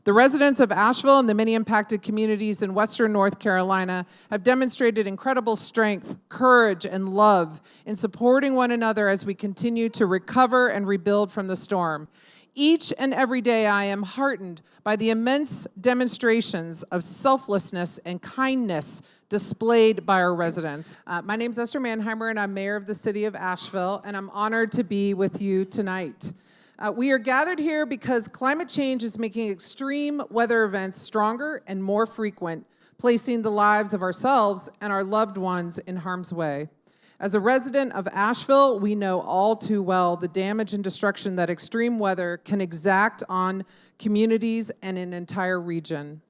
The residents of Asheville and the many impacted communities in western North Carolina have demonstrated incredible strength, courage, and love in supporting one another as we continue to recover and rebuild from the storm. Each and every day I am heartened by the immense demonstrations of selflessness and kindness displayed by our residents. My name is Esther Manheimer, and I'm mayor of the city of Asheville, and I'm honored to be with you tonight. We are gathered here because climate change is making extreme weather events stronger and more frequent, placing the lives of ourselves and our loved ones in harm's way. As a resident of Asheville, we know all too well the damage and destruction that extreme weather can exact on communities and an entire region.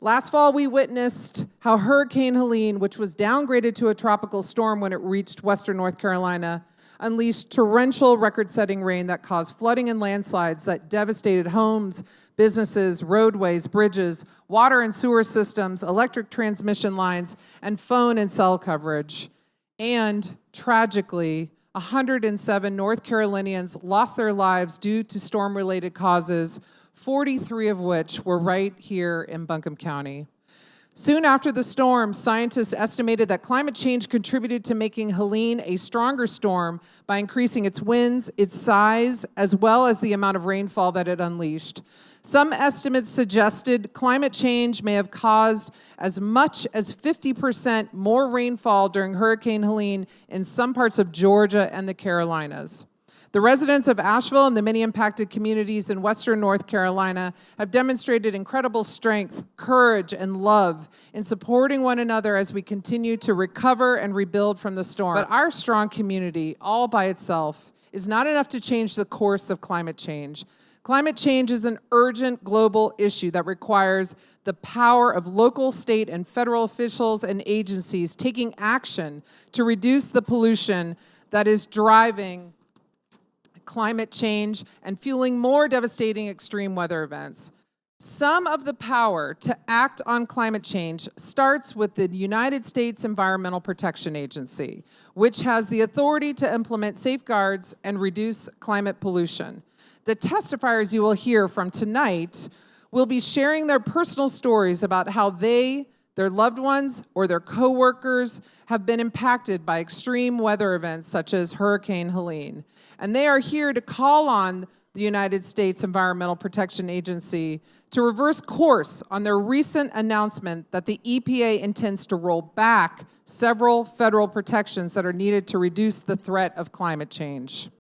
Last fall, we witnessed how Hurricane Helene, which was downgraded to a tropical storm when it reached western North Carolina, unleashed torrential record-setting rain that caused flooding and landslides that devastated homes, businesses, roadways, bridges, water and sewer systems, electric transmission lines, and phone and cell coverage. And tragically, 107 North Carolinians lost their lives due to storm-related causes, 43 of which were right here in Buncombe County. Soon after the storm, scientists estimated that climate change contributed to making Helene a stronger storm by increasing its winds, its size, as well as the amount of rainfall that it unleashed. Some estimates suggested climate change may have caused as much as 50% more rainfall during Hurricane Helene in some parts of Georgia and the Carolinas. The residents of Asheville and the many impacted communities in western North Carolina have demonstrated incredible strength, courage, and love in supporting one another as we continue to recover and rebuild from the storm. But our strong community, all by itself, is not enough to change the course of climate change. Climate change is an urgent global issue that requires the power of local, state, and federal officials and agencies taking action to reduce the pollution that is driving climate change and fueling more devastating extreme weather events. Some of the power to act on climate change starts with the United States Environmental Protection Agency, which has the authority to implement safeguards and reduce climate pollution. The testifiers you will hear from tonight will be sharing their personal stories about how they, their loved ones, or their coworkers have been impacted by extreme weather events such as Hurricane Helene. And they are here to call on the United States Environmental Protection Agency to reverse course on their recent announcement that the EPA intends to roll back several federal protections that are needed to reduce the threat of climate change.